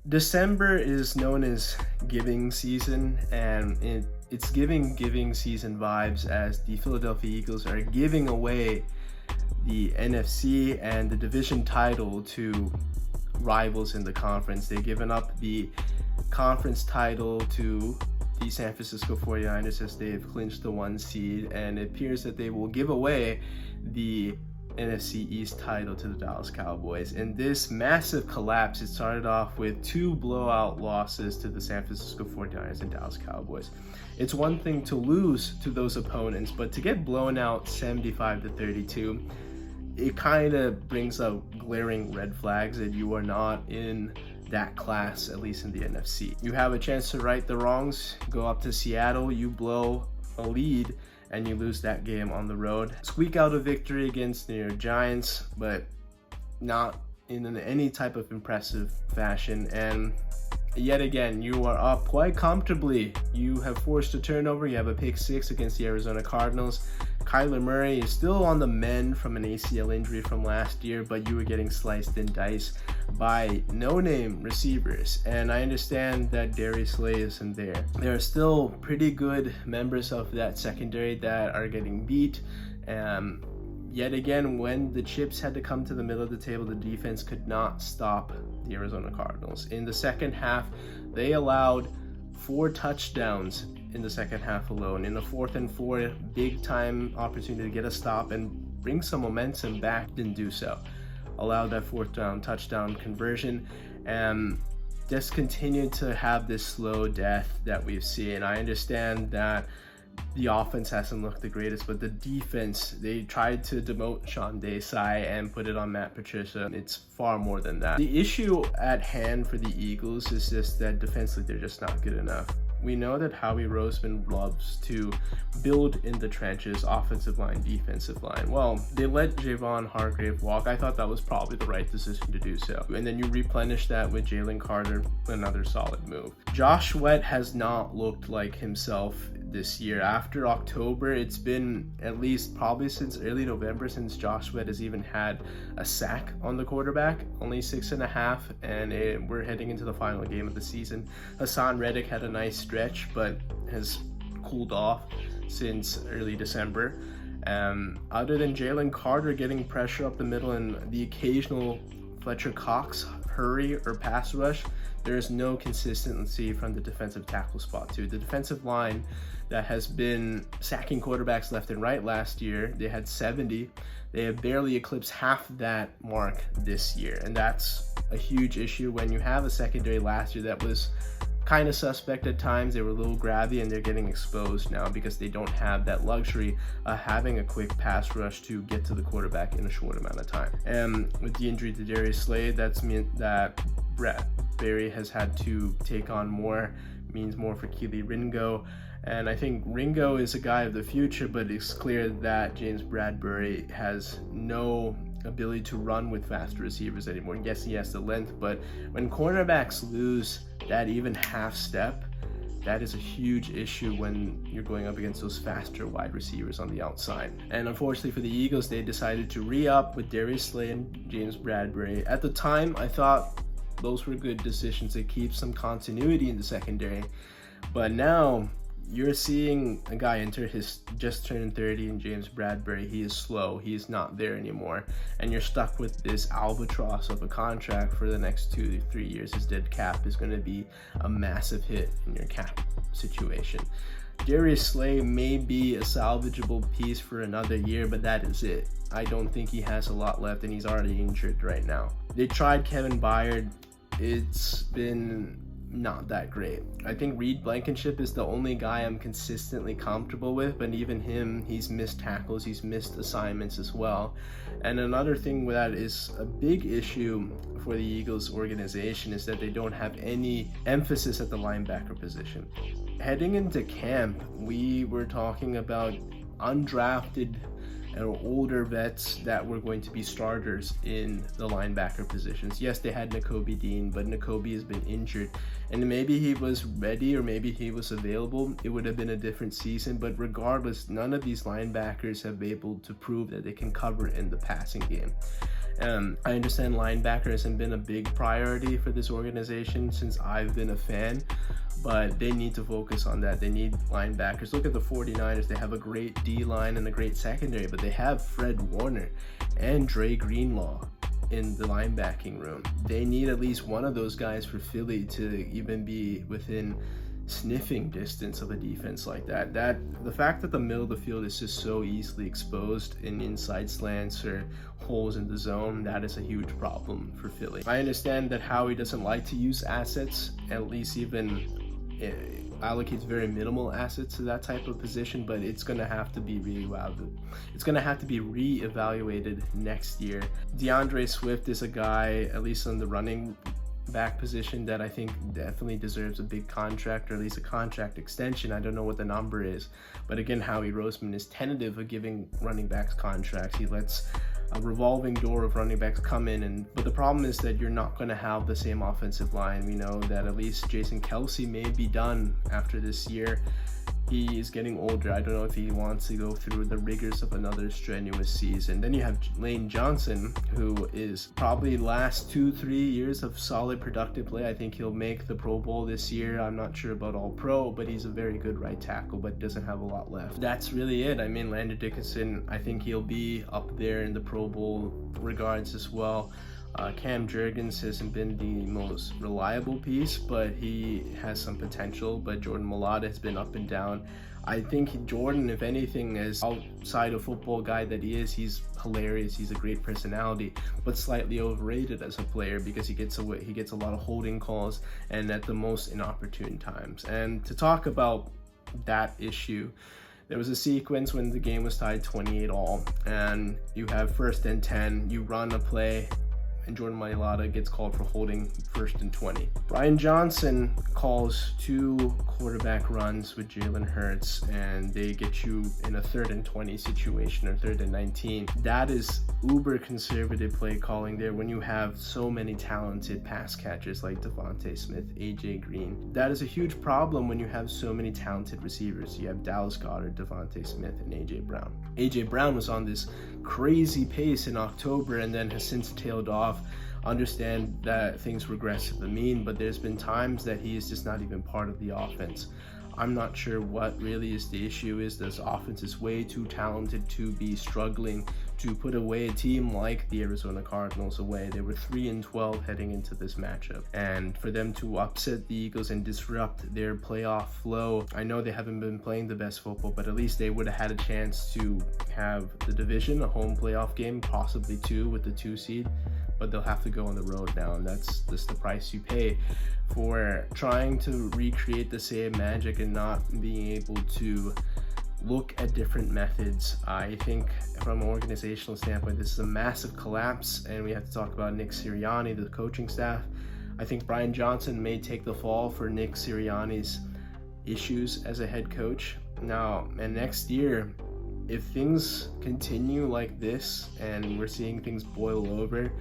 December is known as giving season, and it's giving season vibes as the Philadelphia Eagles are giving away the NFC and the division title to rivals in the conference. They've given up the conference title to the San Francisco 49ers as they've clinched the 1 seed, and it appears that they will give away the NFC East title to the Dallas Cowboys. In this massive collapse, it started off with 2 blowout losses to the San Francisco 49ers and Dallas Cowboys. It's one thing to lose to those opponents, but to get blown out 75-32, it kind of brings up glaring red flags that you are not in that class, at least in the NFC. You have a chance to right the wrongs, go up to Seattle, you blow a lead, and you lose that game on the road. Squeak out a victory against the New York Giants, but not in any type of impressive fashion. And yet again, you are up quite comfortably. You have forced a turnover, you have a pick 6 against the Arizona Cardinals. Kyler Murray is still on the mend from an ACL injury from last year, but you were getting sliced and diced by no-name receivers. And I understand that Darius Slay isn't there. There are still pretty good members of that secondary that are getting beat. Yet again, when the chips had to come to the middle of the table, the defense could not stop the Arizona Cardinals. In the second half, they allowed 4 touchdowns in the second half alone. In the 4th and 4, big time opportunity to get a stop and bring some momentum back, didn't do so. Allowed that 4th down touchdown conversion and just continued to have this slow death that we've seen. I understand that the offense hasn't looked the greatest, but the defense, they tried to demote Sean Desai and put it on Matt Patricia. It's far more than that. The issue at hand for the Eagles is just that defensively they're just not good enough. We know that Howie Roseman loves to build in the trenches, offensive line, defensive line. Well, they let Javon Hargrave walk. I thought that was probably the right decision to do so. And then you replenish that with Jalen Carter, another solid move. Josh Sweat has not looked like himself this year. After October, it's been at least probably since early November since Josh Sweat has even had a sack on the quarterback, only 6.5, and we're heading into the final game of the season. Hassan Reddick had a nice stretch, but has cooled off since early December. Other than Jalen Carter getting pressure up the middle and the occasional Fletcher Cox hurry or pass rush, there is no consistency from the defensive tackle spot too. The defensive line that has been sacking quarterbacks left and right last year, they had 70. They have barely eclipsed half that mark this year, and that's a huge issue when you have a secondary last year that was kind of suspect at times. They were a little grabby, and they're getting exposed now because they don't have that luxury of having a quick pass rush to get to the quarterback in a short amount of time. And with the injury to Darius Slay, that's meant that Brett Berry has had to take on more, means more for Keely Ringo. And I think Ringo is a guy of the future, but it's clear that James Bradbury has no ability to run with faster receivers anymore. Yes, he has the length, but when cornerbacks lose that even half step, that is a huge issue when you're going up against those faster wide receivers on the outside. And unfortunately for the Eagles, they decided to re-up with Darius Slay and James Bradbury. At the time, I thought those were good decisions to keep some continuity in the secondary, but now you're seeing a guy enter his just turned 30 in James Bradbury. He is slow. He is not there anymore. And you're stuck with this albatross of a contract for the next 2 to 3 years. His dead cap is going to be a massive hit in your cap situation. Darius Slay may be a salvageable piece for another year, but that is it. I don't think he has a lot left, and he's already injured right now. They tried Kevin Byard. It's been not that great. I think Reed Blankenship is the only guy I'm consistently comfortable with, but even him, he's missed tackles, he's missed assignments as well. And another thing with that is a big issue for the Eagles organization is that they don't have any emphasis at the linebacker position. Heading into camp, we were talking about undrafted or older vets that were going to be starters in the linebacker positions. Yes, they had Nakobe Dean, but Nakobe has been injured, and maybe he was ready or maybe he was available. It would have been a different season, but regardless, none of these linebackers have been able to prove that they can cover in the passing game. I understand linebacker hasn't been a big priority for this organization since I've been a fan, but they need to focus on that. They need linebackers. Look at the 49ers. They have a great D-line and a great secondary, but they have Fred Warner and Dre Greenlaw in the linebacking room. They need at least one of those guys for Philly to even be within sniffing distance of a defense like that. The fact that the middle of the field is just so easily exposed in inside slants or holes in the zone, that is a huge problem for Philly. I understand that Howie doesn't like to use assets, at least even allocates very minimal assets to that type of position, but it's going to have to be reevaluated next year. DeAndre Swift is a guy, at least on the running back position, that I think definitely deserves a big contract, or at least a contract extension. I don't know what the number is, but again, Howie Roseman is tentative of giving running backs contracts. He lets a revolving door of running backs come in, but the problem is that you're not going to have the same offensive line. We know that at least Jason Kelce may be done after this year. He is getting older. I don't know if he wants to go through the rigors of another strenuous season. Then you have Lane Johnson, who is probably last 2-3 years of solid productive play. I think he'll make the Pro Bowl this year. I'm not sure about All Pro, but he's a very good right tackle, but doesn't have a lot left. That's really it. I mean, Landon Dickinson, I think he'll be up there in the Pro Bowl regards as well. Cam Jurgens hasn't been the most reliable piece, but he has some potential. But Jordan Mailata has been up and down. I think Jordan, if anything, is outside of football guy that he is, he's hilarious. He's a great personality, but slightly overrated as a player because he gets a lot of holding calls and at the most inopportune times. And to talk about that issue, there was a sequence when the game was tied 28-all, and you have 1st and 10. You run a play, and Jordan Mailata gets called for holding 1st and 20. Brian Johnson calls 2 quarterback runs with Jalen Hurts, and they get you in a 3rd and 20 situation, or 3rd and 19. That is uber conservative play calling there when you have so many talented pass catchers like Devontae Smith, AJ Green. That is a huge problem when you have so many talented receivers. You have Dallas Goedert, Devontae Smith, and AJ Brown. AJ Brown was on this crazy pace in October and then has since tailed off. Understand that things regress to the mean, but there's been times that he is just not even part of the offense. I'm not sure what really is the issue. Is this offense is way too talented to be struggling to put away a team like the Arizona Cardinals away. They were 3-12 heading into this matchup, and for them to upset the Eagles and disrupt their playoff flow, I know they haven't been playing the best football, but at least they would have had a chance to have the division, a home playoff game, possibly 2 with the 2 seed. But they'll have to go on the road now, and that's just the price you pay for trying to recreate the same magic and not being able to look at different methods. I think from an organizational standpoint, this is a massive collapse, and we have to talk about Nick Sirianni, the coaching staff. I think Brian Johnson may take the fall for Nick Sirianni's issues as a head coach. Now, and next year, if things continue like this and we're seeing things boil over,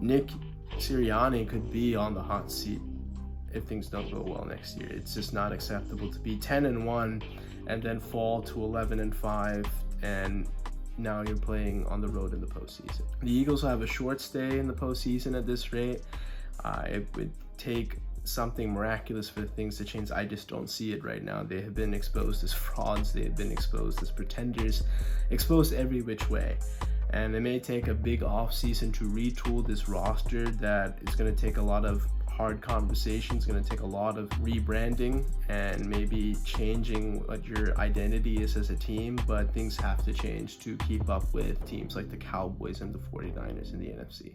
Nick Sirianni could be on the hot seat if things don't go well next year. It's just not acceptable to be 10-1 and then fall to 11-5, and now you're playing on the road in the postseason. The Eagles will have a short stay in the postseason at this rate. It would take something miraculous for things to change. I just don't see it right now. They have been exposed as frauds. They have been exposed as pretenders, exposed every which way. And it may take a big offseason to retool this roster that is going to take a lot of hard conversations, going to take a lot of rebranding and maybe changing what your identity is as a team, but things have to change to keep up with teams like the Cowboys and the 49ers in the NFC.